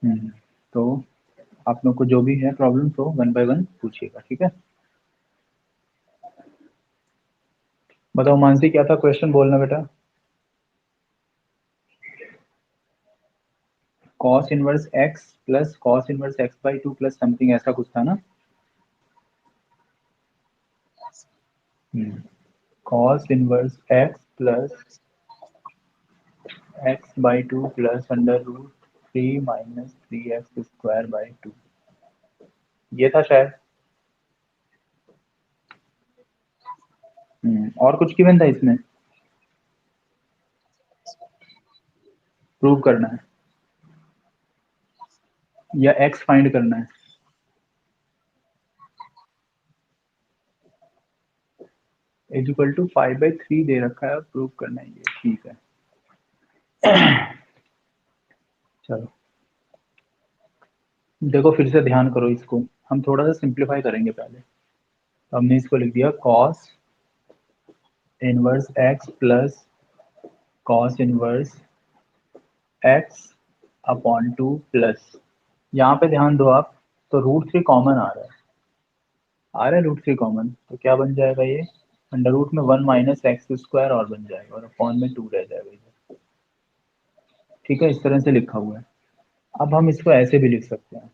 तो आप लोग को जो भी है प्रॉब्लम तो 1 बाय 1 पूछिएगा, ठीक है। बताओ मानसी, क्या था क्वेश्चन, बोलना बेटा। Cos inverse x plus cos inverse x by two plus something, ऐसा कुछ था ना। Cos inverse x plus x by two plus under root 3 minus 3x square by two, ये था शायद। और कुछ गिवन था इसमें, प्रूव करना है या एक्स फाइंड करना है। इज इक्वल टू 5/3 दे रखा है, प्रूव करना है ये, ठीक है। चलो देखो फिर से ध्यान करो इसको, हम थोड़ा सा सिंप्लीफाई करेंगे पहले। तो हमने इसको लिख दिया cos inverse x plus cos inverse x upon two plus, यहाँ पे ध्यान दो आप, तो रूट 3 कॉमन आ रहा है, रूट 3 कॉमन, तो क्या बन जाएगा ये, अंडर रूट में 1 माइनस एक्स स्क्वायर और बन जाएगा, और अपॉन में 2 रह जाएगा इधर, ठीक है। इस तरह से लिखा हुआ है। अब हम इसको ऐसे भी लिख सकते हैं,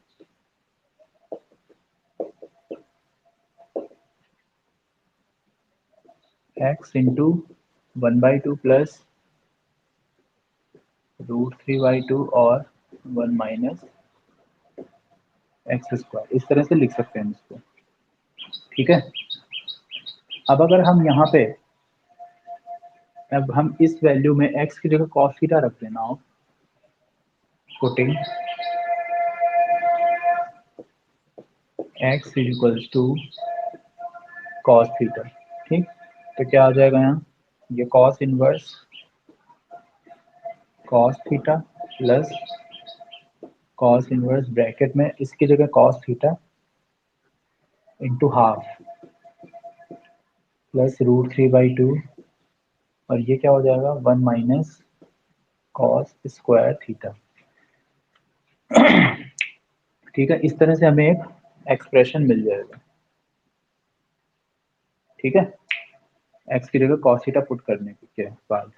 एक्स इंटू 1/2 प्लस रूट 3/2 और 1 माइनस एक्स स्क्वायर, इस तरह से लिख सकते हैं इसको, ठीक है। अब अगर हम यहाँ पे, अब हम इस वैल्यू में x की जगह cos थीटा रख लेना, आप putting x is equals to cos theta, ठीक। तो क्या आ जाएगा यहाँ, ये cos inverse cos theta plus cos inverse bracket में इसकी जगह cos theta into half plus root 3/2, और ये क्या हो जाएगा 1 माइनस कॉस स्क्वायर थीटा, ठीक है। इस तरह से हमें एक एक्सप्रेशन मिल जाएगा, ठीक है, एक्स की जगह कॉस थीटा पुट करने के बाद।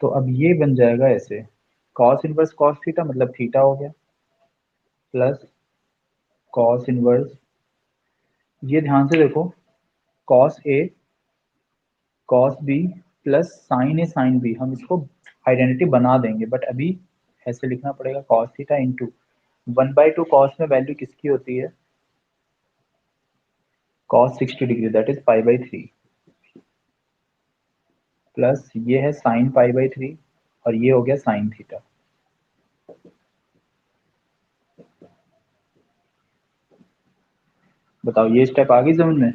तो अब ये बन जाएगा ऐसे, कॉस इनवर्स कॉस थीटा मतलब थीटा हो गया, प्लस कॉस इनवर्स, ये ध्यान से देखो, cos A cos B plus sine A sine B, हम इसको आइडेंटिटी बना देंगे, बट अभी ऐसे लिखना पड़ेगा कॉस थीटा इंटू 1/2 कॉस में वैल्यू किसकी होती है, कॉस 60 डिग्री, दैट इज पाई/3, प्लस ये है साइन पाई/3, और ये हो गया साइन थीटा। बताओ ये स्टेप आ गई समझ में,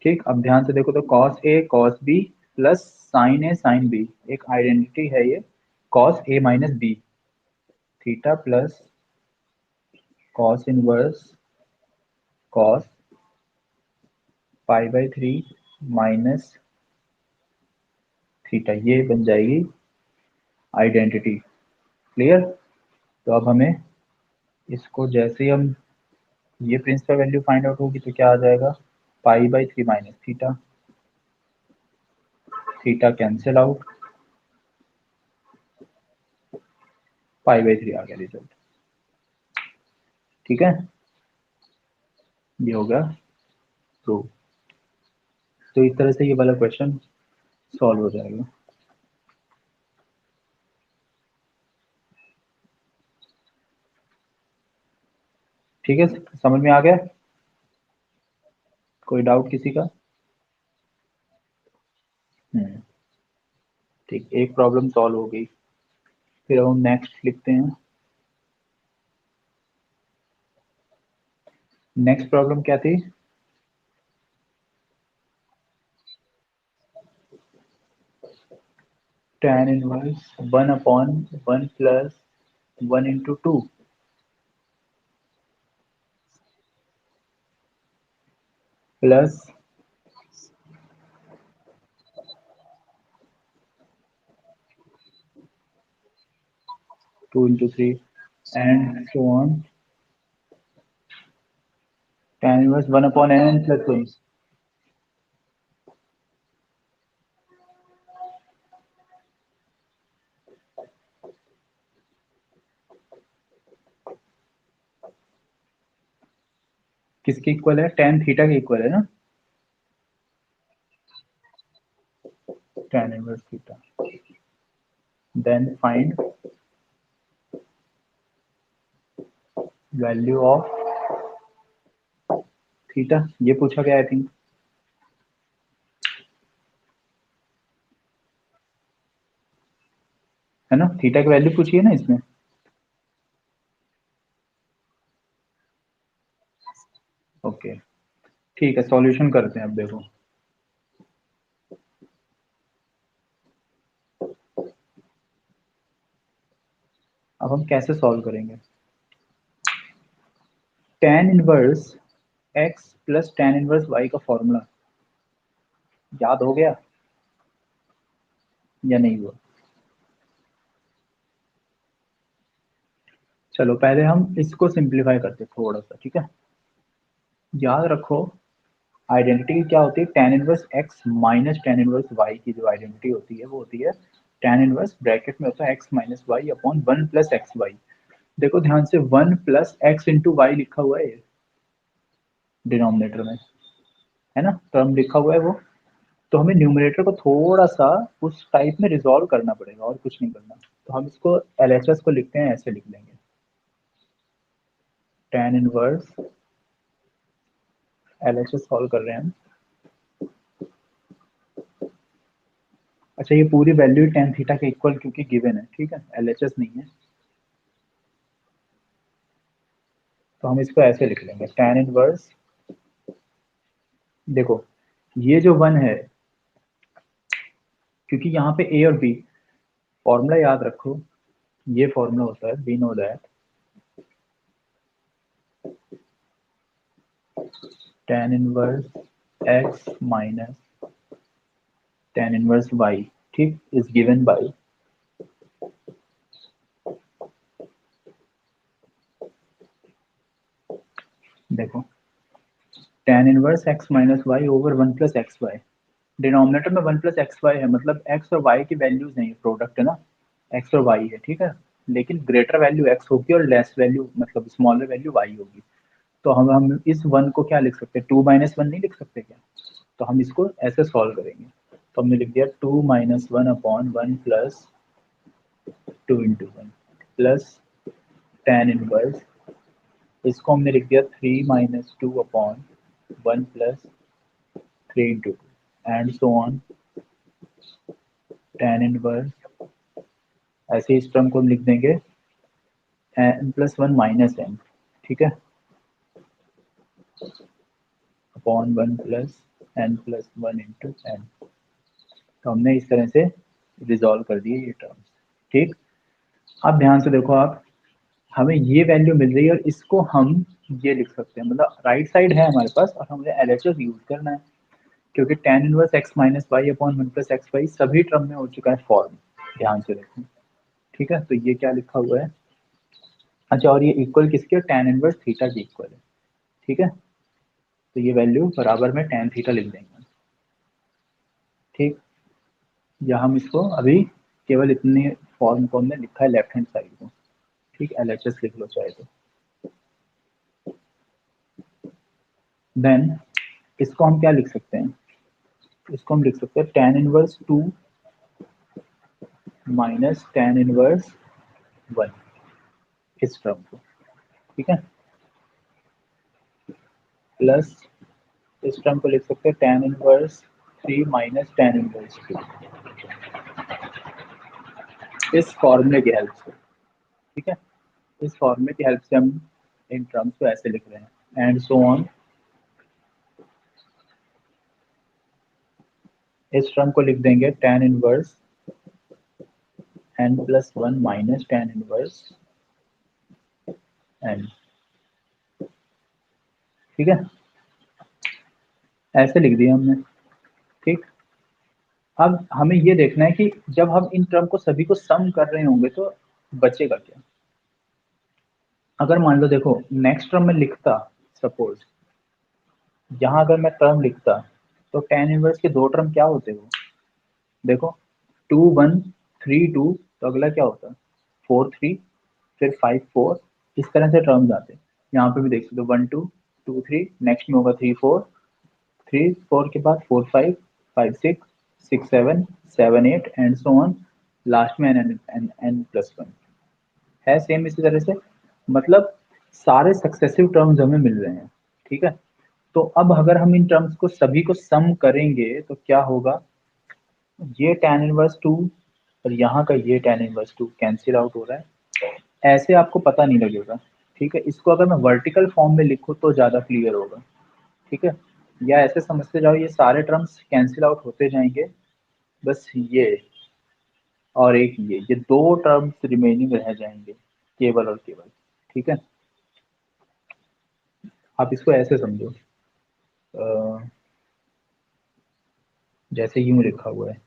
ठीक। अब ध्यान से देखो, तो cos A cos B plus sine A sine B, एक आइडेंटिटी है ये, cos A minus B, theta plus cos inverse cos पाई/3 माइनस थीटा, ये बन जाएगी आइडेंटिटी, क्लियर। तो अब हमें इसको जैसे ही हम, ये प्रिंसिपल वैल्यू फाइंड आउट होगी तो क्या आ जाएगा, पाई/3 minus theta, theta cancel out, पाई/3 आ गया रिजल्ट, ठीक है। ये हो गया प्रूव। तो इस तरह से ये वाला क्वेश्चन सॉल्व हो जाएगा। ठीक है, समझ में आ गया, कोई डाउट किसी का। हम्म, ठीक, एक प्रॉब्लम सॉल्व हो गई, फिर हम नेक्स्ट लिखते हैं। नेक्स्ट प्रॉब्लम क्या थी, tan inverse 1/1 plus 1/2 plus 2 into 3 and so on, tan inverse 1 upon n plus 1. किसके इक्वल है? tan थीटा के इक्वल है ना, tan inverse theta. Then find value of theta, ये पूछा गया आई थिंक, है ना, थीटा की वैल्यू पूछी है ना इसमें. ओके ठीक है, सॉल्यूशन करते हैं अब. देखो अब हम कैसे सॉल्व करेंगे. tan inverse x plus tan inverse y का फॉर्मूला याद हो गया या नहीं हुआ? चलो पहले हम इसको सिंप्लीफाई करते हैं थोड़ा सा, ठीक है. याद रखो आइडेंटिटी क्या होती है, tan inverse x minus tan inverse y की जो आइडेंटिटी होती है वो होती है tan इनवर्स ब्रैकेट में होता है x minus y upon 1 plus x y. देखो ध्यान से 1 प्लस एक्स इंटू वाई लिखा हुआ है डिनोमिनेटर में, है ना, टर्म लिखा हुआ है वो. तो हमें न्यूमरेटर को थोड़ा सा उस टाइप में रिजॉल्व करना पड़ेगा और कुछ नहीं करना. तो हम इसको एलएचएस को लिखते हैं, ऐसे लिख लेंगे tan इनवर्स, एलएचएस सॉल्व कर रहे हैं हम. अच्छा ये पूरी वैल्यू tan थीटा के इक्वल क्योंकि गिवन है, ठीक है, एलएचएस नहीं है. तो हम इसको ऐसे लिख लेंगे tan इनवर्स. देखो ये जो 1 है, क्योंकि यहाँ पे ए और बी, फॉर्मूला याद रखो, ये फॉर्मूला होता है we know that tan inverse x minus tan inverse y, ठीक, इज गिवन बाय देखो tan inverse x minus y over 1 plus x y. Denominator में 1 प्लस एक्स वाई है, मतलब x और y की वैल्यूज नहीं, प्रोडक्ट है ना, x और y है, ठीक है. लेकिन ग्रेटर वैल्यू x होगी और लेस वैल्यू मतलब स्मॉलर वैल्यू y होगी. तो हम इस 1 को क्या लिख सकते हैं, 2 माइनस 1 नहीं लिख सकते क्या? तो हम इसको ऐसे सॉल्व करेंगे. तो हमने लिख दिया 2 minus 1 upon 1 plus 2 into 1 plus tan inverse, इसको हमने लिख दिया 3 minus 2 upon 1 plus 3 into 2 and so on tan inverse. ऐसे इस टर्म को हम लिख देंगे n प्लस 1 माइनस n, ठीक है, upon 1 plus n plus 1 into n. तो हमने इस तरह से रिजॉल्व कर दिए ये टर्म्स, ठीक. अब ध्यान से देखो आप, हमें ये वैल्यू मिल रही है और इसको हम ये लिख सकते हैं, मतलब राइट साइड है हमारे पास और हमें एलएचएस यूज करना है, क्योंकि tan inverse x minus y upon 1 plus x y सभी टर्म में हो चुका है फॉर्म. ध्यान से देखो, ठीक है. तो ये क्या लिखा हुआ है, अच्छा, और ये इक्वल किसके, tan इनवर्स थीटा की इक्वल है, ठीक है. तो ये वैल्यू बराबर में tan थीटा लिख देंगे, ठीक. या हम इसको अभी केवल इतने फॉर्म को हमने लिखा है लेफ्ट हैंड साइड को, ठीक, एलएचएस लिख लो चाहे तो. देन इसको हम क्या लिख सकते हैं, इसको हम लिख सकते हैं tan inverse 2 minus tan inverse 1, इस टर्म को, ठीक है, प्लस इस टर्म को लिख सकते हैं tan inverse 3 minus tan inverse 2, इस फॉर्मूले की हेल्प से, ठीक है. इस फॉर्मूले की हेल्प से हम इन टर्म्स को ऐसे लिख रहे हैं एंड सो ऑन. इस टर्म को लिख देंगे tan inverse n plus 1 minus tan inverse n, ठीक है, ऐसे लिख दिया हमने, ठीक. अब हमें ये देखना है कि जब हम इन टर्म को सभी को सम कर रहे होंगे तो बचेगा क्या? अगर मान लो देखो नेक्स्ट टर्म में लिखता, सपोज यहाँ अगर मैं टर्म लिखता तो tan इनवर्स के दो टर्म क्या होते वो देखो, 2 1 3 2, तो अगला क्या होता 4 3, फिर 5 4, इस तरह से टर्म्स आते। यहाँ पे भी देख सकते हो 1 2 2 3, नेक्स्ट में होगा 3 4, 3 4 के बाद 4 5 5 6 6 7 7 8 एंड सो ऑन, लास्ट में n+1 है सेम इसी तरह से। मतलब सारे सक्सेसिव टर्म्स हमें मिल रहे हैं, ठीक है। तो अब अगर हम इन टर्म्स को सभी को सम करेंगे तो क्या होगा, ये tan इनवर्स 2 और यहाँ का ये tan इनवर्स 2 कैंसिल आउट हो रहा है। ऐसे आपको पता नहीं लगेगा, ठीक है। इसको अगर मैं वर्टिकल फॉर्म में लिखूँ तो ज़्यादा क्लियर होगा, ठीक है। या ऐसे समझते जाओ, ये सारे टर्म्स कैंसिल आउट होते जाएंगे, बस ये और एक ये दो टर्म्स रिमेनिंग रह जाएंगे केवल और केवल, ठीक है। आप इसको ऐसे समझो, जैसे यूं लिखा हुआ है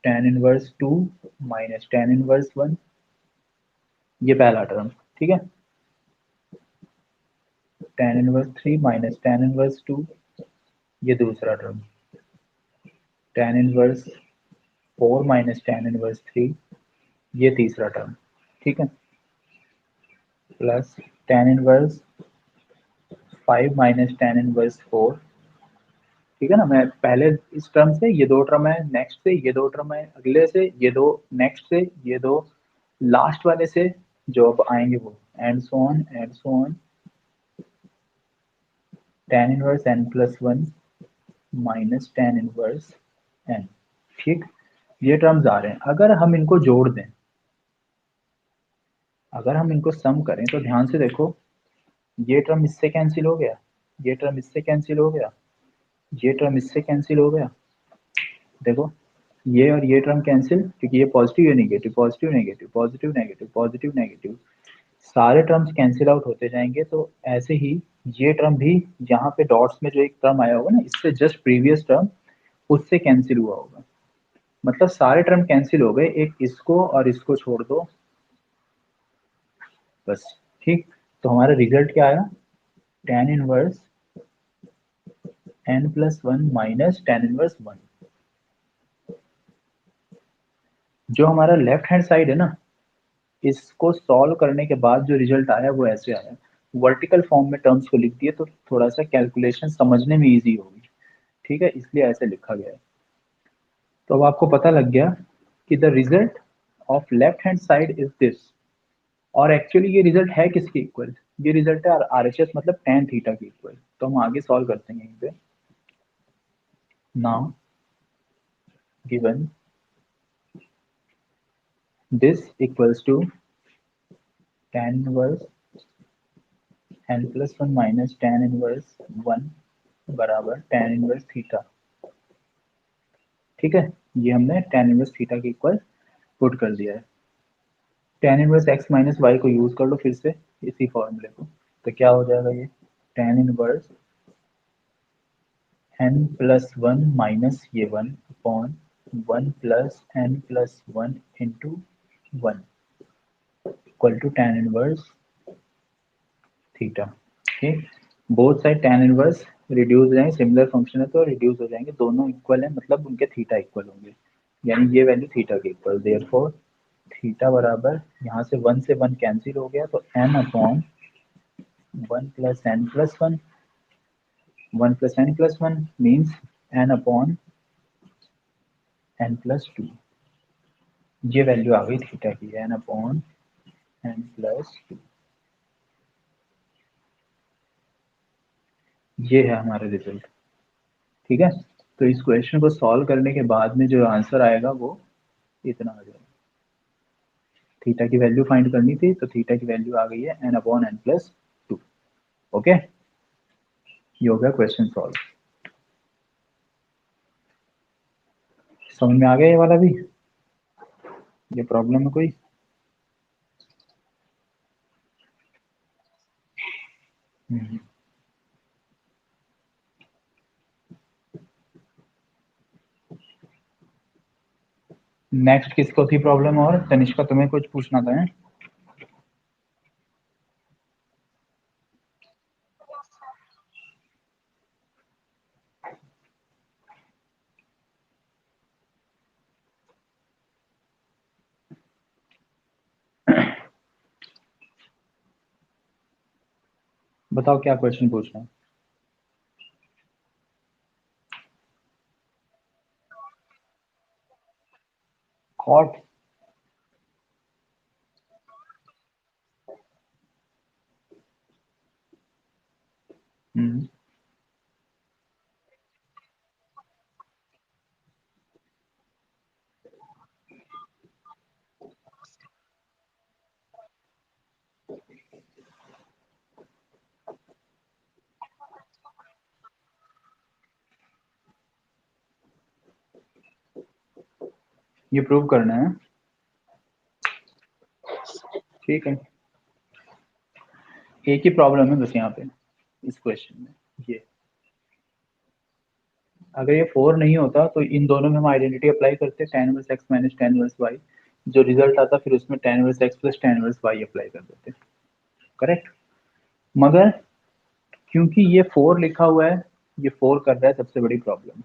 tan inverse 2 minus tan inverse 1, ये पहला टर्म, ठीक है। tan inverse 3 minus tan inverse 2, ये दूसरा term. tan inverse 4 minus tan inverse 3, ये तीसरा टर्म, ठीक है। Plus tan inverse 5 minus tan inverse 4, ठीक है ना। मैं पहले इस टर्म से ये दो टर्म है, नेक्स्ट से ये दो टर्म है, अगले से ये दो, नेक्स्ट से ये दो, लास्ट वाले से जो अब आएंगे वो, and so on and so on, tan inverse n+1 minus tan inverse n, ठीक। ये टर्म्स आ रहे हैं। अगर हम इनको जोड़ दें, अगर हम इनको सम करें तो ध्यान से देखो, ये टर्म इससे कैंसिल हो गया, ये टर्म इससे कैंसिल हो गया, ये टर्म इससे कैंसिल हो गया, देखो ये और ये टर्म कैंसिल, क्योंकि ये पॉजिटिव है negative, positive negative, positive negative, positive negative, सारे टर्म्स कैंसिल आउट होते जाएंगे। तो ऐसे ही ये टर्म भी, यहाँ पे डॉट्स में जो एक टर्म आया होगा ना, इससे जस्ट प्रीवियस टर्म उससे कैंसिल हुआ होगा। मतलब सारे टर्म कैंसिल हो गए, एक इसको और इसको छोड़ दो, बस, ठीक। तो हमारा रिजल्ट क्या आया, tan inverse n+1 minus tan inverse 1। जो हमारा लेफ्ट हैंड साइड है ना, इसको सॉल्व करने के बाद जो रिजल्ट आया वो ऐसे आया। वर्टिकल फॉर्म में टर्म्स को लिख दिए तो थोड़ा सा कैलकुलेशन समझने में इजी होगी, ठीक है, इसलिए ऐसे लिखा गया है। तो अब आपको पता लग गया कि the result of left hand side is this. और एक्चुअली ये रिजल्ट है किसके इक्वल, ये रिजल्ट है RHS मतलब tan थीटा के इक्वल। तो हम आगे सॉल्व करते हैं यहीं पे। Now given this equals to tan inverse n+1 minus tan inverse 1 बराबर tan इनवर्स थीटा, ठीक है। ये हमने tan इनवर्स थीटा के इक्वल पुट कर दिया है। tan inverse x minus y को यूज कर लो फिर से इसी फॉर्मूले को, तो क्या हो जाएगा ये tan इनवर्स n+1 माइनस ये 1 upon 1 plus n+1 into 1 equal to tan inverse theta, ठीक। Both side tan inverse reduce हो जाएंगे, सिमिलर फंक्शन है तो रिड्यूस हो जाएंगे, दोनों इक्वल है मतलब उनके थीटा इक्वल होंगे, यानी ये वैल्यू थीटा के इक्वल। देयरफॉर थीटा बराबर, यहाँ से 1 से 1 कैंसिल हो गया तो n upon 1 plus n+1, 1 plus n+1 means n upon n+2। ये वैल्यू आ गई थीटा की, n अपॉन n+2। ये है हमारा रिजल्ट, ठीक है। तो इस क्वेश्चन को सॉल्व करने के बाद में जो आंसर आएगा वो इतना आ जाएगा। थीटा की वैल्यू फाइंड करनी थी तो थीटा की वैल्यू आ गई है n अपॉन n+2। ओके, ये हो गया क्वेश्चन सॉल्व। समझ में आ गया ये वाला भी, ये प्रॉब्लम है कोई? हम्म, नेक्स्ट किसको थी प्रॉब्लम? और तनिष्का तुम्हें कुछ पूछना था? बताओ क्या क्वेश्चन पूछना है? कॉट? हम्म। ये प्रूव करना है? ठीक है। एक ही प्रॉब्लम है बस यहाँ पे इस क्वेश्चन में, ये अगर ये 4 नहीं होता तो इन दोनों में हम आइडेंटिटी अप्लाई करते, tan inverse x minus tan inverse y, जो रिजल्ट आता फिर उसमें tan inverse x plus tan inverse y apply कर देते। करेक्ट। मगर क्योंकि ये 4 लिखा हुआ है, ये 4 कर रहा है, सबसे बड़ी प्रॉब्लम।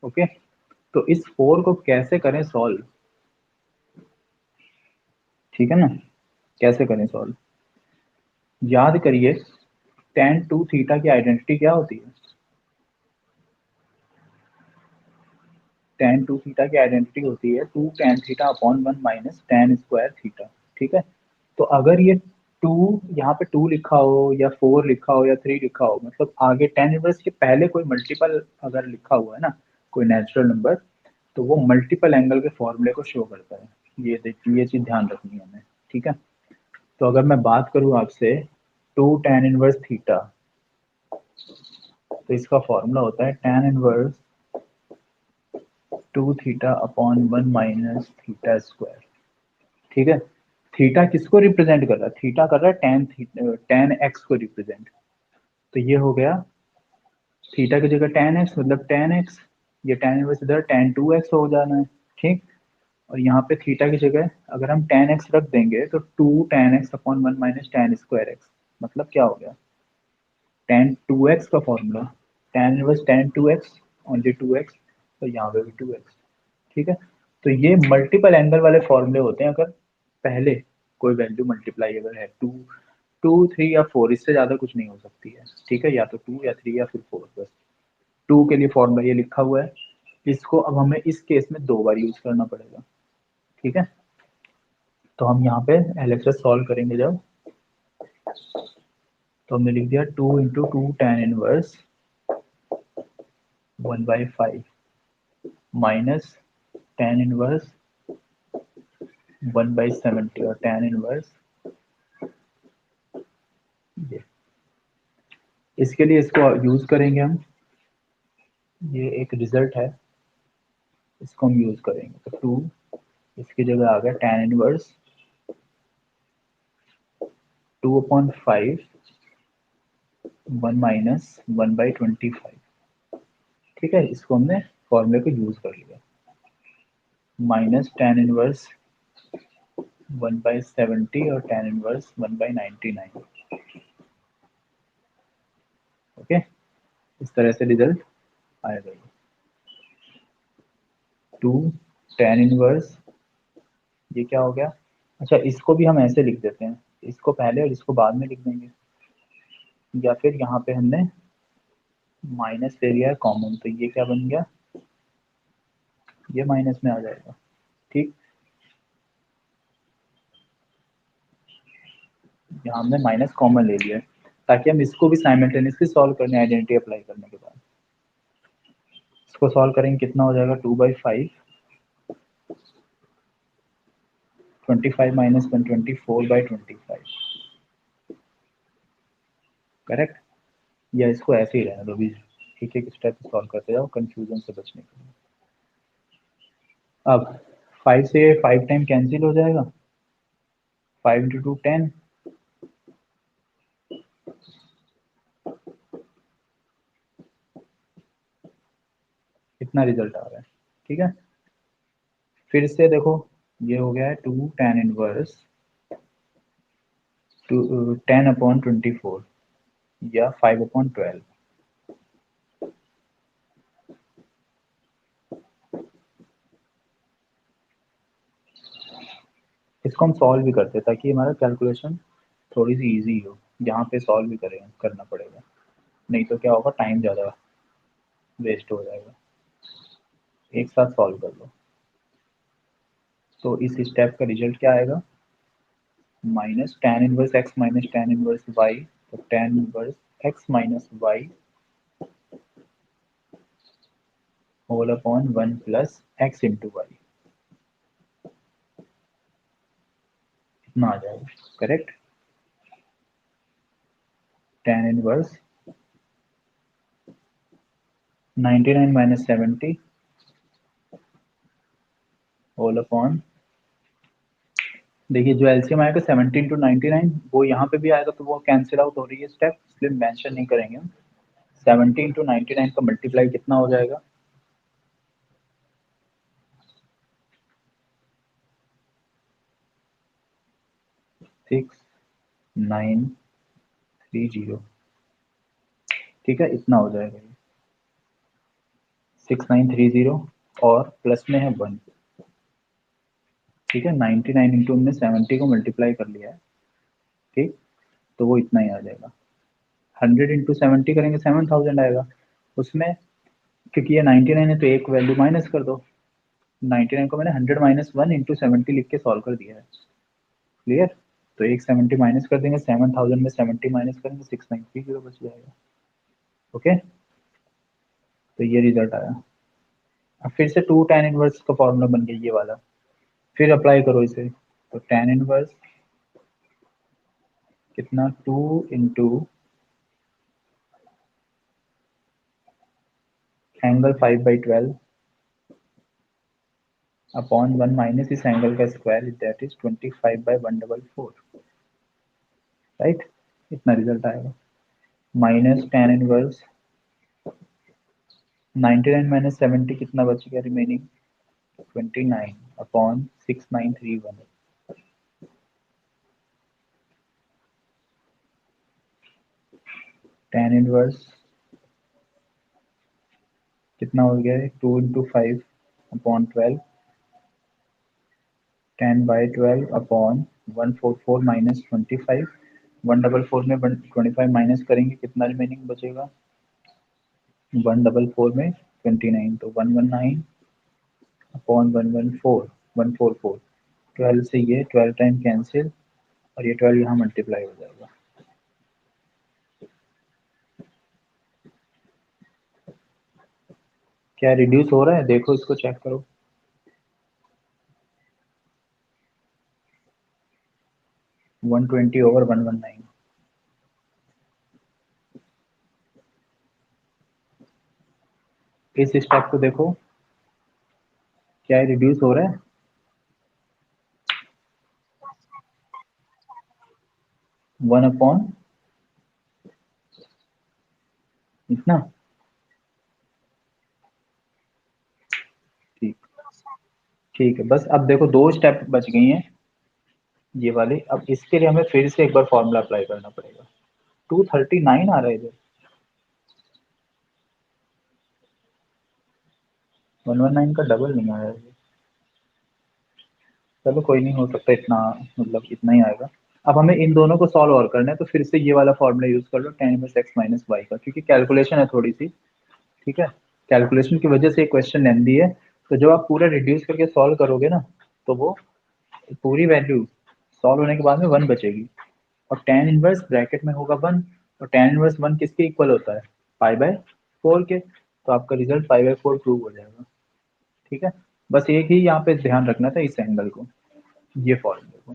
ओके, तो इस 4 को कैसे करें सॉल्व? ठीक है ना, कैसे करें सॉल्व? याद करिए, tan 2 थीटा की आइडेंटिटी क्या होती है? tan 2 थीटा की आइडेंटिटी होती है 2 tan theta upon 1 minus tan square theta. ठीक है, तो अगर ये 2 यहाँ पे 2 लिखा हो या 4 लिखा हो या 3 लिखा हो, मतलब आगे tan इनवर्स के पहले कोई मल्टीपल अगर लिखा हुआ है ना, कोई नेचुरल नंबर, तो वो मल्टीपल एंगल के फॉर्मूले को शो करता है। ये देखिए, ये चीज ध्यान रखनी है हमें। ठीक है, तो अगर मैं बात करूँ आपसे 2 tan इनवर्स थीटा, तो इसका फॉर्मूला होता है tan inverse 2 theta upon 1 minus theta square. ठीक है, थीटा किसको रिप्रेजेंट कर रहा है? थीटा कर रहा है टेन एक्स को रिप्रेजेंट। तो ये हो गया थीटा की जगह टेन एक्स, मतलब टेन एक्स, ये टेन इनवर्स इधर टेन टू एक्स हो जाना है। ठीक, और यहाँ पे थीटा की जगह अगर हम टेन एक्स रख देंगे तो two tan x upon one minus tan square x, मतलब क्या हो गया? टेन टू एक्स का formula, tan inverse tan two x, only two x, तो यहाँ पे भी टू एक्स। ठीक है, तो ये मल्टीपल एंगल वाले फॉर्मूले होते हैं अगर पहले कोई वैल्यू मल्टीप्लाई अगर है, टू टू थ्री या फोर, इससे ज्यादा कुछ नहीं हो सकती है। ठीक है, या तो टू या थ्री या फिर फोर, बस टू के लिए फॉर्मूला ये लिखा हुआ है। इसको अब हमें इस केस में दो बार यूज करना पड़ेगा। ठीक है, तो हम यहाँ पे एलएचएस सॉल्व करेंगे जब, तो हमने लिख दिया two into two tan inverse 1/5 minus tan inverse 1/70, और टेन इनवर्स ये, इसके लिए इसको यूज करेंगे हम, ये एक रिजल्ट है, इसको हम यूज करेंगे। तो टू, इसकी जगह आ गया टेन इनवर्स 2/5 1 माइनस 1/25। ठीक है, इसको हमने फॉर्मूले को यूज कर लिया, माइनस टेन इनवर्स 1/70 और टेन इनवर्स 1/99। ओके, इस तरह से रिजल्ट आएगा ये टू टेन इनवर्स, ये क्या हो गया? अच्छा, इसको भी हम ऐसे लिख देते हैं, इसको पहले और इसको बाद में लिख देंगे, या फिर यहाँ पे हमने माइनस ले लिया है कॉमन, तो ये क्या बन गया? ये माइनस में आ जाएगा। ठीक, यहाँ हमने माइनस कॉमन ले लिया है ताकि हम इसको भी साइमल्टेनियसली सॉल्व करने, आइडेंटिटी अप्लाई करने के बाद इसको सॉल्व करेंगे, कितना हो जाएगा? 2/5, 25 माइनस 124/25। करेक्ट, या इसको ऐसे ही रहने दो भी, एक एक स्टेप सॉल्व करते जाओ कंफ्यूजन से बचने के लिए। अब 5 से 5 टाइम कैंसिल हो जाएगा, 5 इंटू टू 10, इतना रिजल्ट आ रहा है। ठीक है, फिर से देखो, ये हो गया है 2 tan इनवर्स 10/24 या 5/12। इसको हम सॉल्व भी करते हैं ताकि हमारा कैलकुलेशन थोड़ी सी इजी हो। यहाँ पे सॉल्व भी करें करना पड़ेगा, नहीं तो क्या होगा, टाइम ज़्यादा वेस्ट हो जाएगा। एक साथ सॉल्व कर लो। तो इस स्टेप का रिजल्ट क्या आएगा, minus tan inverse x minus tan inverse y। तो tan inverse x minus y whole upon 1 plus x into y, इतना आ जाएगा। Correct. tan inverse 99 minus 70 whole upon, देखिए जो एलसीएम आएगा 17 to 99, वो यहाँ पे भी आएगा तो वो कैंसिल आउट हो रही है स्टेप, इसलिए मेंशन नहीं करेंगे हम। 17 to 99 का मल्टीप्लाई कितना हो जाएगा, 6930। ठीक है, इतना हो जाएगा ये 6930, और प्लस में है 1। ठीक है, 99 इंटू हमने 70 को मल्टीप्लाई कर लिया है। ठीक, तो वो इतना ही आ जाएगा। 100 इंटू 70 करेंगे 7000 आएगा उसमें, क्योंकि ये 99 है तो एक वैल्यू माइनस कर दो। 99 को मैंने 100 माइनस 1 इंटू 70 लिख के सॉल्व कर दिया है। क्लियर। तो एक 70 माइनस कर देंगे, 7000 में 70 माइनस करेंगे, 6930 बच जाएगा। ओके, तो ये रिजल्ट आया। अब फिर से 2 tan इनवर्स का फॉर्मूला बन गया ये वाला, फिर अप्लाई करो इसे। तो tan इनवर्स कितना, 2 इंटू एंगल 5/12 अपॉन 1 माइनस इस एंगल का स्क्वायर, दैट इज 25/144। राइट, इतना रिजल्ट आएगा। माइनस tan इनवर्स 99 माइनस 70 कितना बच गया रिमेनिंग, 29 अपॉन 6931। tan इनवर्स कितना हो गया है, 2 इंटू 5 अपॉन 12, 10/12 अपॉन 144 माइनस 25। 144 में 125 माइनस करेंगे कितना रिमेनिंग बचेगा, 144 में 29, तो 119 अपॉन 114 144। 12 से ये 12 टाइम कैंसिल, और ये 12 यहाँ मल्टीप्लाई हो जाएगा। क्या रिड्यूस हो रहा है, देखो इसको चेक करो। One twenty over 119। इस स्टेप को देखो, क्या रिड्यूस हो रहा है, 1 अपॉन इतना। ठीक, ठीक है, बस अब देखो दो स्टेप बच गई हैं ये वाले। अब इसके लिए हमें फिर से एक बार फॉर्मूला अप्लाई करना पड़ेगा। 239 आ रहा है इधर, 119 का डबल नहीं आया है। चलो कोई नहीं, हो सकता इतना, मतलब इतना ही आएगा। अब हमें इन दोनों को सॉल्व और करना है, तो फिर से ये वाला फॉर्मूला यूज कर लो, tan inverse x minus y का, क्योंकि कैलकुलेशन है थोड़ी सी। ठीक है, कैलकुलेशन की वजह से क्वेश्चन लेंदी है। तो जब आप पूरा रिड्यूस करके सॉल्व करोगे ना, तो वो पूरी वैल्यू सॉल्व होने के बाद में 1 बचेगी, और tan इनवर्स ब्रैकेट में होगा 1। और tan इनवर्स 1 किसके इक्वल होता है, पाई/4 के। तो आपका रिजल्ट पाई/4 प्रूव हो जाएगा। ठीक है, बस एक ही यहाँ पे ध्यान रखना था, इस एंगल को, ये फॉर्मूले को,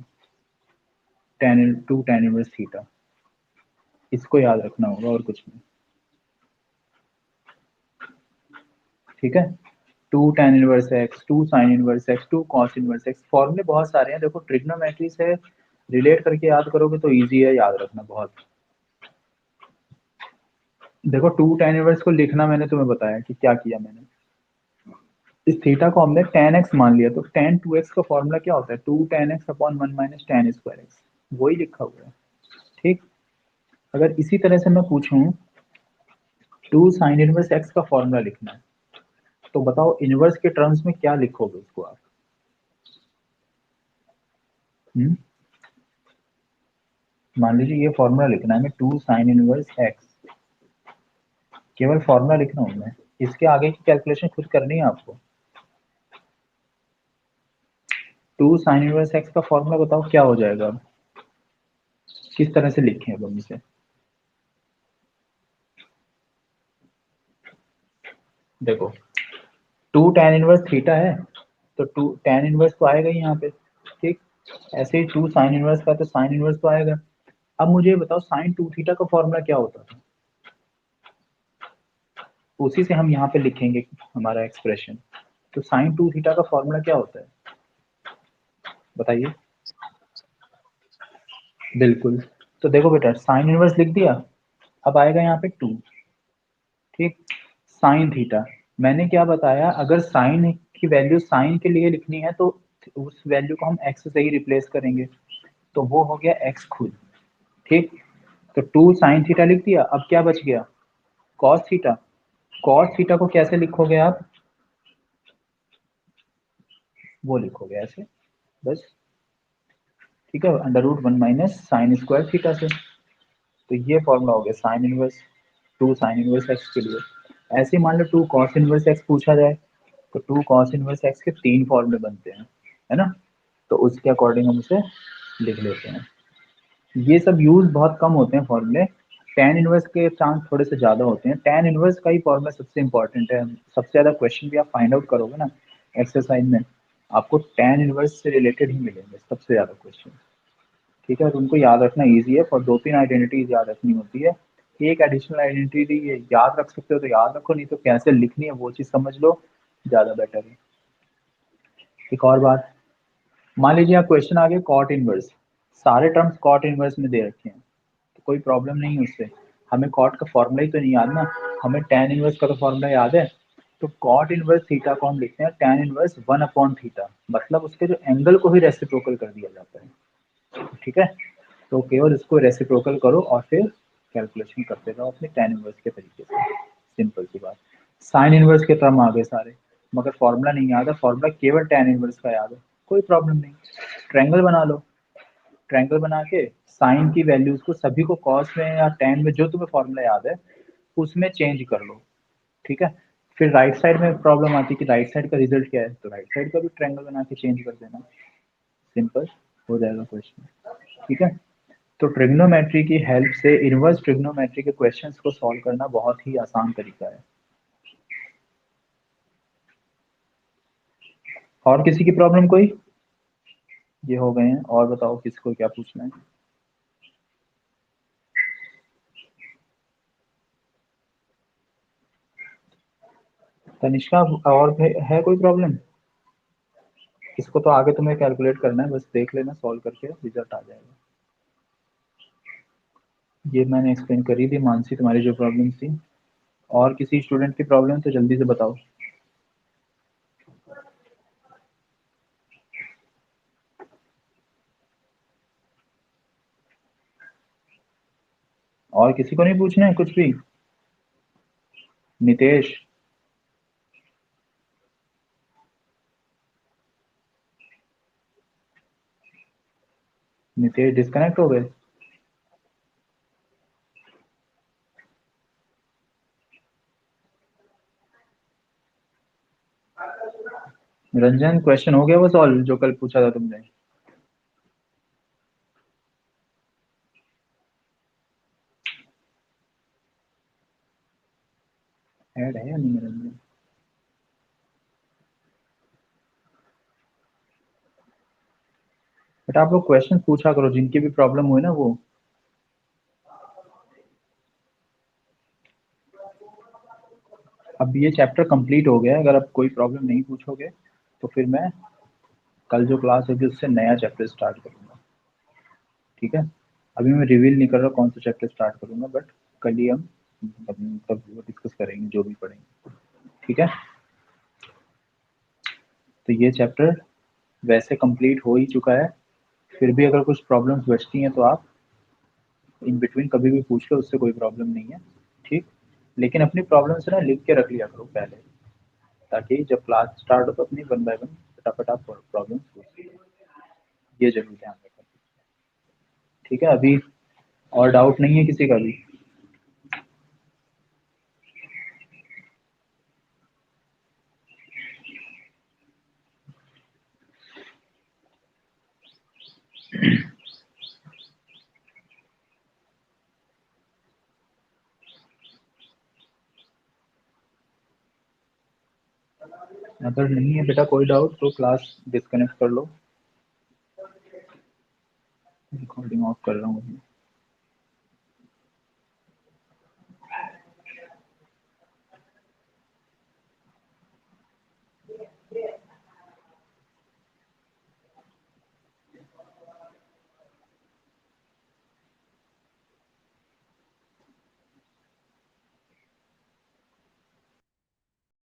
tan इनवर्स थीटा, इसको याद रखना होगा और कुछ नहीं। ठीक है, 2 tan inverse x, 2 sine inverse x, 2 cos inverse x, फॉर्मूले बहुत सारे हैं। देखो ट्रिग्नोमेट्री से रिलेट करके याद करोगे तो इजी है याद रखना बहुत। देखो 2 tan इनवर्स को लिखना मैंने तुम्हें बताया कि क्या किया मैंने। इस थीटा को हमने tan x मान लिया, तो tan 2x का फॉर्मूला क्या होता है, 2 tan x upon 1 minus tan square x, वही लिखा हुआ है। ठीक, अगर इसी तरह से मैं पूछूं 2 sin इनवर्स x का फॉर्मूला लिखना है, तो बताओ इनवर्स के टर्म्स में क्या लिखोगे उसको आप। मान लीजिए ये फॉर्मूला लिखना है, मैं 2 sin इनवर्स x, केवल फॉर्मूला लिखना हूं मैं, इसके आगे की कैलकुलेशन खुद करनी है आपको। 2 sin इनवर्स x का फॉर्मूला बताओ क्या हो जाएगा, अब किस तरह से लिखें अब हम इसे। देखो 2 tan इनवर्स थीटा है, तो 2 tan इनवर्स तो आएगा ही यहाँ पे। ठीक, ऐसे ही 2 sin इनवर्स का, तो sin इनवर्स तो आएगा। अब मुझे ये बताओ sin 2 थीटा का फॉर्मूला क्या होता था, उसी से हम यहाँ पे लिखेंगे हमारा एक्सप्रेशन। तो sin 2 थीटा का फॉर्मूला क्या होता है बताइए। बिल्कुल, तो देखो बेटा sin इनवर्स लिख दिया, अब आएगा यहाँ पे 2। ठीक, साइन थीटा, मैंने क्या बताया, अगर साइन की वैल्यू साइन के लिए लिखनी है तो उस वैल्यू को हम एक्स से ही रिप्लेस करेंगे, तो वो हो गया एक्स खुद। ठीक, तो 2 साइन थीटा लिख दिया, अब क्या बच गया, कॉस थीटा। कॉस थीटा को कैसे लिखोगे आप, वो लिखोगे ऐसे बस। ठीक है, under root 1 minus sine square theta से, तो ये फॉर्मूला हो गया sine inverse 2 sine inverse x के लिए। ऐसे ही मान लो 2 कॉस इनवर्स एक्स पूछा जाए, तो 2 कॉस इनवर्स एक्स के 3 फॉर्मूले बनते हैं, है ना, तो उसके अकॉर्डिंग हम उसे लिख लेते हैं। ये सब यूज बहुत कम होते हैं फॉर्मूले, tan इनवर्स के चांस थोड़े से ज़्यादा होते हैं। tan इनवर्स का ही फॉर्मूला सबसे इंपॉर्टेंट है, सबसे ज़्यादा क्वेश्चन भी आप फाइंड आउट करोगे ना एक्सरसाइज में, आपको tan इनवर्स से रिलेटेड ही मिलेंगे सबसे ज़्यादा क्वेश्चन। ठीक है, तो उनको याद रखना ईजी है, और 2-3 आइडेंटिटीज याद रखनी होती है। एक एडिशनल आइडेंटिटी याद रख सकते हो तो याद रखो, नहीं तो कैसे लिखनी है वो चीज़ समझ लो, ज़्यादा बेटर है। एक और बात, मान लीजिए आप क्वेश्चन आ गए कॉट इनवर्स, सारे टर्म्स कॉट इनवर्स में दे रखे हैं, तो कोई प्रॉब्लम नहीं है उससे, हमें कॉट का फॉर्मूला ही तो नहीं याद ना, हमें tan इनवर्स का तो फॉर्मूला याद है। तो कॉट इनवर्स थीटा को हम लिखते हैं tan इनवर्स 1 अपॉन थीटा, मतलब उसके जो एंगल को ही रेसिप्रोकल कर दिया जाता है। ठीक है, तो केवल इसको रेसिप्रोकल करो और फिर कैलकुलेशन करते जाओ अपने tan इनवर्स के तरीके से, सिंपल सी बात। साइन इनवर्स के टर्म आ गए सारे, मगर फॉर्मूला नहीं याद है, फॉर्मूला केवल tan इनवर्स का याद है, कोई प्रॉब्लम नहीं। ट्रायंगल बना लो, ट्रायंगल बना के साइन की वैल्यूज को सभी को कॉस में या tan में, जो तुम्हें फॉर्मूला याद है उसमें चेंज कर लो। ठीक है, फिर राइट साइड में प्रॉब्लम आती है कि राइट साइड का रिजल्ट क्या है, तो राइट साइड का भी ट्रायंगल बना के चेंज कर देना, सिंपल हो जाएगा क्वेश्चन। ठीक है, तो ट्रिग्नोमेट्री की हेल्प से इनवर्स ट्रिग्नोमेट्री के क्वेश्चंस को सॉल्व करना बहुत ही आसान तरीका है। और किसी की प्रॉब्लम कोई, ये हो गए हैं, और बताओ किसको क्या पूछना है। तनिष्का, और है कोई प्रॉब्लम, इसको तो आगे तुम्हें कैलकुलेट करना है, बस देख लेना सॉल्व करके रिजल्ट आ जाएगा। ये मैंने एक्सप्लेन करी थी मानसी, तुम्हारी जो प्रॉब्लम थी। और किसी स्टूडेंट की प्रॉब्लम तो जल्दी से बताओ। और किसी को नहीं पूछना है कुछ भी। नितेश, नितेश डिस्कनेक्ट हो गए। रंजन, क्वेश्चन हो गया वो सॉल्व जो कल पूछा था तुमने। ऐड है या नहीं है रंजन। बट आप लोग क्वेश्चन पूछा करो जिनकी भी प्रॉब्लम हुई ना वो। अब ये चैप्टर कंप्लीट हो गया है, अगर आप कोई प्रॉब्लम नहीं पूछोगे तो फिर मैं कल जो क्लास होगी उससे नया चैप्टर स्टार्ट करूंगा। ठीक है, अभी मैं रिवील नहीं कर रहा कौन सा चैप्टर स्टार्ट करूंगा, बट कल ही हम तब डिस्कस करेंगे जो भी पढ़ेंगे। ठीक है। तो ये चैप्टर वैसे कंप्लीट हो ही चुका है। फिर भी अगर कुछ प्रॉब्लम्स बचती हैं तो आप इन बिटवीन कभी भी पूछ लो, उससे कोई प्रॉब्लम नहीं है, ठीक। लेकिन अपनी प्रॉब्लम्स ना लिख के रख लिया करो पहले, ताकि जब क्लास स्टार्ट हो तो अपनी वन बाय वन फटाफट आप प्रॉब्लम्स पूछ लीजिए। ये जरूर ध्यान रखना, ठीक है। अभी और डाउट नहीं है किसी का भी? अगर नहीं है बेटा कोई डाउट तो क्लास डिस्कनेक्ट कर लो। रिकॉर्डिंग ऑफ कर रहा हूँ।